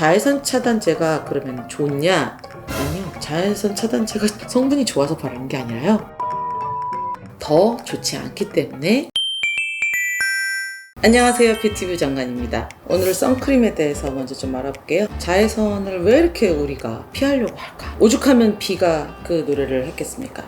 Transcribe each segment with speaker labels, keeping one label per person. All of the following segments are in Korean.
Speaker 1: 자외선 차단제가 그러면 좋냐? 아니요. 자외선 차단제가 성분이 좋아서 바르는 게 아니라요. 더 좋지 않기 때문에. 안녕하세요. 뷰티뷰 정관입니다. 오늘은 선크림에 대해서 먼저 좀 알아볼게요. 자외선을 왜 이렇게 우리가 피하려고 할까? 오죽하면 비가 그 노래를 했겠습니까?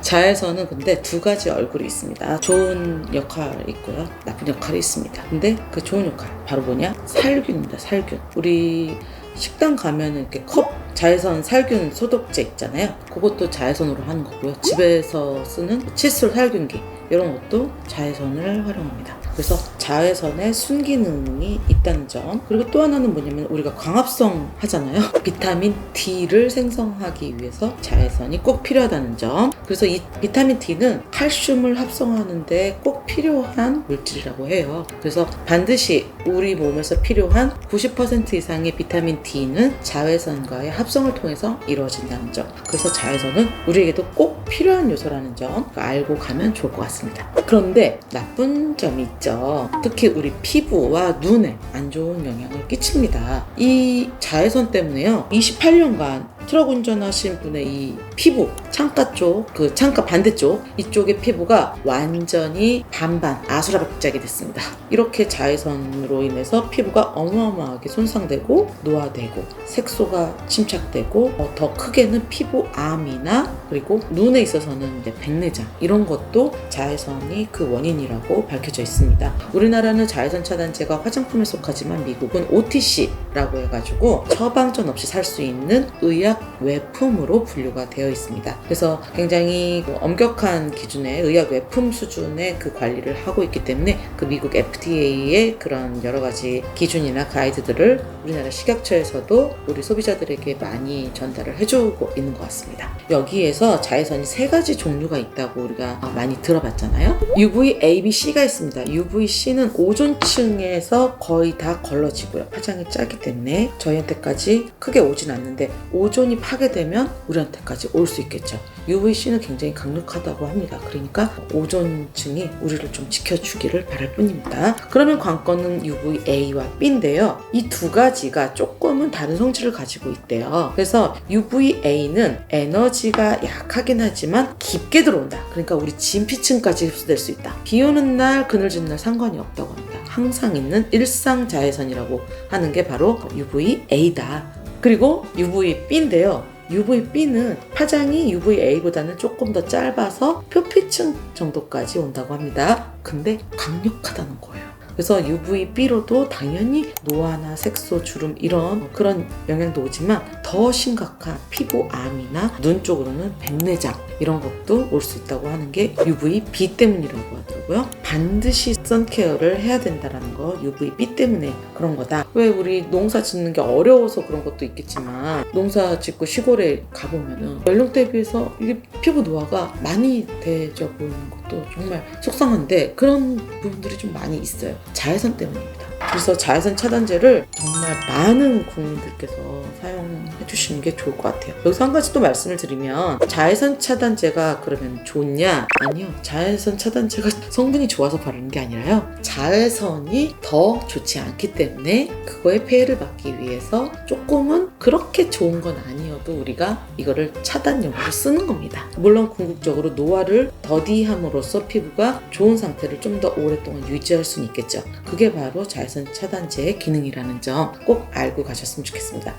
Speaker 1: 자외선은 근데 두 가지 얼굴이 있습니다. 좋은 역할이 있고요, 나쁜 역할이 있습니다. 근데 그 좋은 역할 바로 뭐냐? 살균입니다. 살균. 우리 식당 가면은 이렇게 컵 자외선 살균 소독제 있잖아요. 그것도 자외선으로 하는 거고요. 집에서 쓰는 칫솔 살균기 이런 것도 자외선을 활용합니다. 그래서 자외선의 순기능이 있다는 점. 그리고 또 하나는 뭐냐면 우리가 광합성 하잖아요. 비타민 D를 생성하기 위해서 자외선이 꼭 필요하다는 점. 그래서 이 비타민 D는 칼슘을 합성하는데 꼭 필요한 물질이라고 해요. 그래서 반드시 우리 몸에서 필요한 90% 이상의 비타민 D는 자외선과의 합성을 통해서 이루어진다는 점. 그래서 자외선은 우리에게도 꼭 필요한 요소라는 점 알고 가면 좋을 것 같습니다. 그런데 나쁜 점이 있죠. 특히 우리 피부와 눈에 안 좋은 영향을 끼칩니다. 이 자외선 때문에요, 28년간 트럭 운전하신 분의 이 피부, 창가 쪽, 그 창가 반대쪽 이쪽의 피부가 완전히 반반 아수라박작이 됐습니다. 이렇게 자외선으로 인해서 피부가 어마어마하게 손상되고 노화되고 색소가 침착되고 더 크게는 피부암이나 그리고 눈에 있어서는 이제 백내장 이런 것도 자외선이 그 원인이라고 밝혀져 있습니다. 우리나라는 자외선 차단제가 화장품에 속하지만 미국은 OTC라고 해가지고 처방전 없이 살 수 있는 의약 외품으로 분류가 되어 있습니다. 그래서 굉장히 엄격한 기준의 의약 외품 수준의 그 관리를 하고 있기 때문에 그 미국 FDA의 그런 여러 가지 기준이나 가이드들을 우리나라 식약처에서도 우리 소비자들에게 많이 전달을 해주고 있는 것 같습니다. 여기에서 자외선이 3가지 종류가 있다고 우리가 많이 들어봤잖아요. UVA, B, C가 있습니다. UVC는 오존층에서 거의 다 걸러지고요. 파장이 짜기 때문에 저희한테까지 크게 오진 않는데 오존이 파괴되면 우리한테까지 올 수 있겠죠. UVC는 굉장히 강력하다고 합니다. 그러니까 오존층이 우리를 좀 지켜주기를 바랄 뿐입니다. 그러면 관건은 UVA와 B인데요. 이 두 가지가 조금은 다른 성질을 가지고 있대요. 그래서 UVA는 에너지가 약하긴 하지만 깊게 들어온다. 그러니까 우리 진피층까지 흡수될 수 있다. 비 오는 날, 그늘진 날 상관이 없다고 합니다. 항상 있는 일상 자외선이라고 하는 게 바로 UVA다. 그리고 UVB인데요. UVB는 파장이 UVA보다는 조금 더 짧아서 표피층 정도까지 온다고 합니다. 근데 강력하다는 거예요. 그래서 UVB로도 당연히 노화나 색소, 주름 이런 그런 영향도 오지만 더 심각한 피부암이나 눈 쪽으로는 백내장 이런 것도 올 수 있다고 하는 게 UVB 때문이라고 하더라고요. 반드시 선케어를 해야 된다는 거 UVB 때문에 그런 거다. 왜 우리 농사 짓는 게 어려워서 그런 것도 있겠지만 농사 짓고 시골에 가보면은 연령대에 비해서 이게 피부 노화가 많이 돼져 보이는 것도 정말 속상한데 그런 부분들이 좀 많이 있어요. 자외선 때문입니다. 그래서 자외선 차단제를 정말 많은 국민들께서 사용해 주시는 게 좋을 것 같아요. 여기서 한 가지 또 말씀을 드리면 자외선 차단제가 그러면 좋냐? 아니요. 자외선 차단제가 성분이 좋아서 바르는 게 아니라요. 자외선이 더 좋지 않기 때문에 그거에 폐해를 막기 위해서 조금은 그렇게 좋은 건 아니어도 우리가 이거를 차단용으로 쓰는 겁니다. 물론 궁극적으로 노화를 더디함으로써 피부가 좋은 상태를 좀 더 오랫동안 유지할 수는 있겠죠. 그게 바로 자외선 차단제의 기능이라는 점 꼭 알고 가셨으면 좋겠습니다.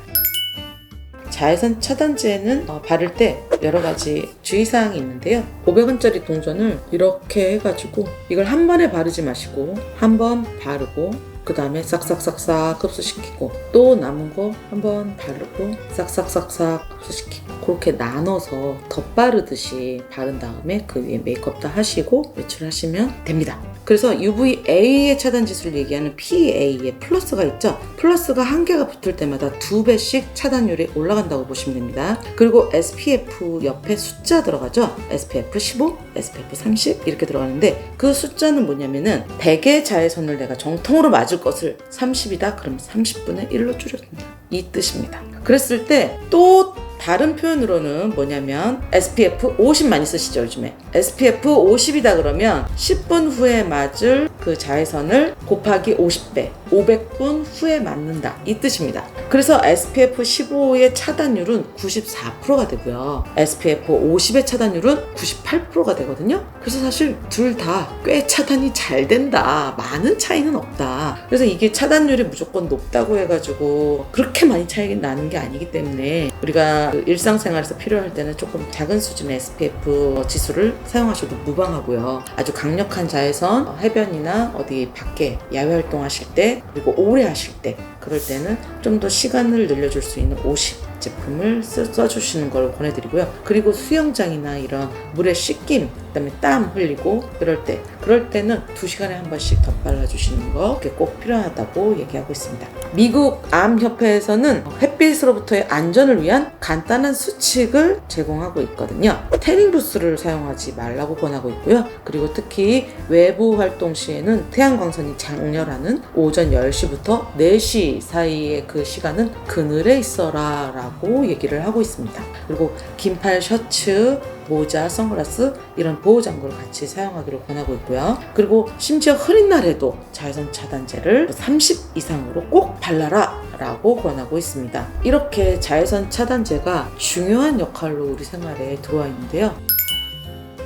Speaker 1: 자외선 차단제는 바를 때 여러 가지 주의사항이 있는데요. 500원짜리 동전을 이렇게 해가지고 이걸 한 번에 바르지 마시고 한 번 바르고 그 다음에 싹싹싹싹 흡수시키고 또 남은 거 한번 바르고 싹싹싹싹 흡수시키고 그렇게 나눠서 덧바르듯이 바른 다음에 그 위에 메이크업 다 하시고 외출하시면 됩니다. 그래서 UVA의 차단지수를 얘기하는 PA의 플러스가 있죠. 플러스가 한 개가 붙을 때마다 2배씩 차단율이 올라간다고 보시면 됩니다. 그리고 SPF 옆에 숫자 들어가죠. SPF 15, SPF 30 이렇게 들어가는데 그 숫자는 뭐냐면은 100의 자외선을 내가 정통으로 맞을 것을 30이다 그럼 30분의 1로 줄여준다 이 뜻입니다. 그랬을 때 또 다른 표현으로는 뭐냐면 SPF 50 많이 쓰시죠 요즘에. SPF 50이다 그러면 10분 후에 맞을 그 자외선을 곱하기 50배 500분 후에 맞는다 이 뜻입니다. 그래서 SPF 15의 차단율은 94%가 되고요. SPF 50의 차단율은 98%가 되거든요. 그래서 사실 둘 다 꽤 차단이 잘 된다. 많은 차이는 없다. 그래서 이게 차단율이 무조건 높다고 해가지고 그렇게 많이 차이가 나는 게 아니기 때문에 우리가 일상생활에서 필요할 때는 조금 작은 수준의 SPF 지수를 사용하셔도 무방하고요. 아주 강력한 자외선, 해변이나 어디 밖에 야외 활동하실 때 그리고 오래 하실 때 그럴 때는 좀 더 시간을 늘려줄 수 있는 50 제품을 써주시는 걸 권해드리고요. 그리고 수영장이나 이런 물에 씻김, 그다음에 땀 흘리고 그럴 때는 2시간에 한 번씩 덧발라주시는 거 그게 꼭 필요하다고 얘기하고 있습니다. 미국 암협회에서는 햇빛으로부터의 안전을 위한 간단한 수칙을 제공하고 있거든요. 태닝 부스를 사용하지 말라고 권하고 있고요. 그리고 특히 외부 활동 시에는 태양광선이 장렬하는 오전 10시부터 4시 사이의 그 시간은 그늘에 있어라 라고 얘기를 하고 있습니다. 그리고 긴팔 셔츠, 모자, 선글라스 이런 보호장구를 같이 사용하기를 권하고 있고요. 그리고 심지어 흐린 날에도 자외선 차단제를 30 이상으로 꼭 발라라 라고 권하고 있습니다. 이렇게 자외선 차단제가 중요한 역할로 우리 생활에 들어와 있는데요.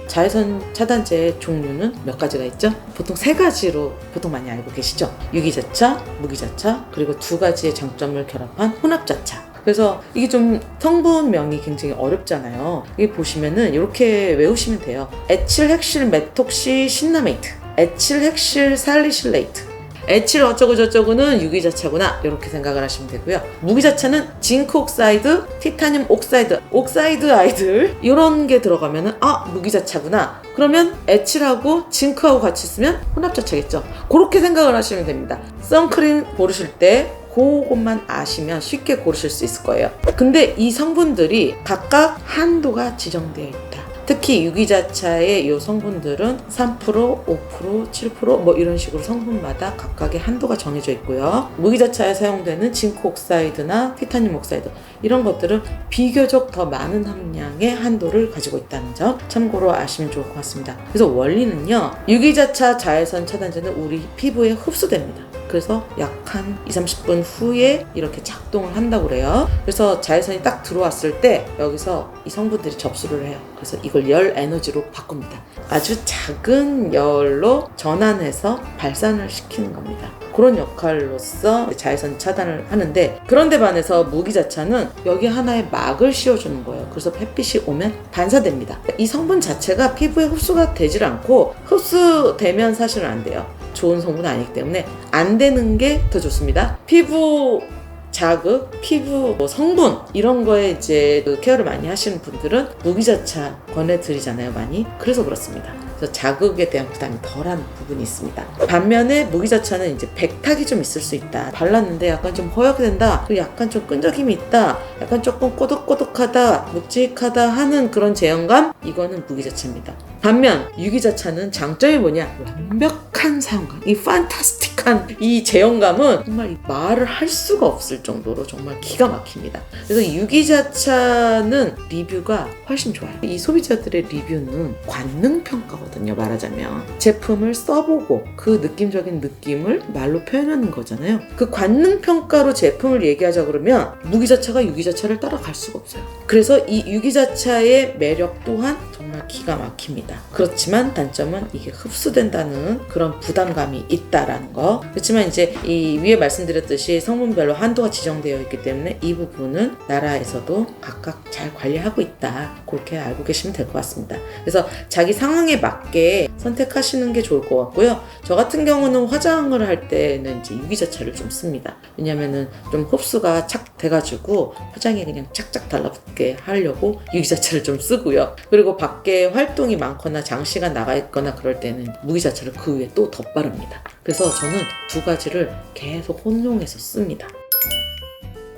Speaker 1: 자외선 차단제의 종류는 몇 가지가 있죠? 보통 3가지로 보통 많이 알고 계시죠? 유기자차, 무기자차, 그리고 2가지의 장점을 결합한 혼합자차. 그래서 이게 좀 성분명이 굉장히 어렵잖아요. 여기 보시면은 이렇게 외우시면 돼요. 에틸 핵실 메톡시 신나메이트, 에틸 핵실 살리실레이트, 에틸 어쩌고 저쩌고는 유기자차구나 이렇게 생각을 하시면 되고요. 무기자차는 징크 옥사이드, 티타늄 옥사이드, 옥사이드 아이들 이런 게 들어가면은 무기자차구나. 그러면 에틸하고 징크하고 같이 쓰면 혼합자차겠죠. 그렇게 생각을 하시면 됩니다. 선크림 고르실 때 그것만 아시면 쉽게 고르실 수 있을 거예요. 근데 이 성분들이 각각 한도가 지정되어 있다. 특히 유기자차의 이 성분들은 3%, 5%, 7% 뭐 이런 식으로 성분마다 각각의 한도가 정해져 있고요. 무기자차에 사용되는 징크 옥사이드나 티타늄 옥사이드 이런 것들은 비교적 더 많은 함량의 한도를 가지고 있다는 점 참고로 아시면 좋을 것 같습니다. 그래서 원리는요. 유기자차 자외선 차단제는 우리 피부에 흡수됩니다. 그래서 약 한 20-30분 후에 이렇게 작동을 한다고 그래요. 그래서 자외선이 딱 들어왔을 때 여기서 이 성분들이 접수를 해요. 그래서 이걸 열 에너지로 바꿉니다. 아주 작은 열로 전환해서 발산을 시키는 겁니다. 그런 역할로서 자외선 차단을 하는데, 그런데 반해서 무기자차는 여기 하나의 막을 씌워주는 거예요. 그래서 햇빛이 오면 반사됩니다. 이 성분 자체가 피부에 흡수가 되질 않고, 흡수되면 사실은 안 돼요. 좋은 성분은 아니기 때문에 안 되는 게 더 좋습니다. 피부 자극, 피부 성분 이런 거에 이제 케어를 많이 하시는 분들은 무기자차 권해드리잖아요, 많이. 그래서 그렇습니다. 그래서 자극에 대한 부담이 덜한 부분이 있습니다. 반면에 무기자차는 이제 백탁이 좀 있을 수 있다. 발랐는데 약간 좀 허옇된다. 그리고 약간 좀 끈적임이 있다. 약간 조금 꼬독꼬독하다, 묵직하다 하는 그런 제형감, 이거는 무기자차입니다. 반면 유기자차는 장점이 뭐냐? 완벽한 사용감, 이 판타스틱한 이 제형감은 정말 말을 할 수가 없을 정도로 정말 기가 막힙니다. 그래서 유기자차는 리뷰가 훨씬 좋아요. 이 소비자들의 리뷰는 관능 평가거든요, 말하자면. 제품을 써보고 그 느낌적인 느낌을 말로 표현하는 거잖아요. 그 관능 평가로 제품을 얘기하자 그러면 무기자차가 유기자차를 따라갈 수가 없어요. 그래서 이 유기자차의 매력 또한 정말 기가 막힙니다. 그렇지만 단점은 이게 흡수된다는 그런 부담감이 있다라는 거. 그렇지만 이제 이 위에 말씀드렸듯이 성분별로 한도가 지정되어 있기 때문에 이 부분은 나라에서도 각각 잘 관리하고 있다. 그렇게 알고 계시면 될 것 같습니다. 그래서 자기 상황에 맞게 선택하시는 게 좋을 것 같고요. 저 같은 경우는 화장을 할 때는 이제 유기자차를 좀 씁니다. 왜냐면은 좀 흡수가 착 돼가지고 화장에 그냥 착착 달라붙게 하려고 유기자차를 좀 쓰고요. 그리고 밖에 활동이 많거나 장시간 나가 있거나 그럴 때는 무기자차를 그 위에 또 덧바릅니다. 그래서 저는 두 가지를 계속 혼용해서 씁니다.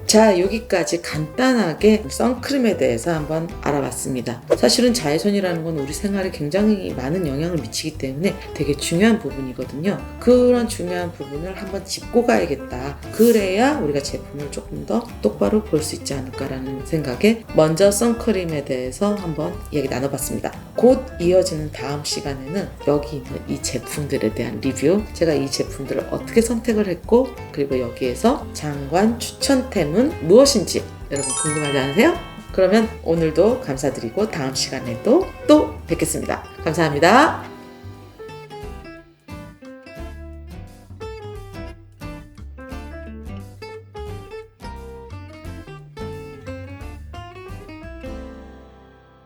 Speaker 1: 자, 여기까지 간단하게 선크림에 대해서 한번 알아봤습니다. 사실은 자외선이라는 건 우리 생활에 굉장히 많은 영향을 미치기 때문에 되게 중요한 부분이거든요. 그런 중요한 부분을 한번 짚고 가야겠다. 그래야 우리가 제품을 조금 더 똑바로 볼 수 있지 않을까라는 생각에 먼저 선크림에 대해서 한번 이야기 나눠봤습니다. 곧 이어지는 다음 시간에는 여기 있는 이 제품들에 대한 리뷰, 제가 이 제품들을 어떻게 선택을 했고, 그리고 여기에서 장관 추천템은 무엇인지 여러분 궁금하지 않으세요? 그러면 오늘도 감사드리고 다음 시간에도 또 뵙겠습니다. 감사합니다.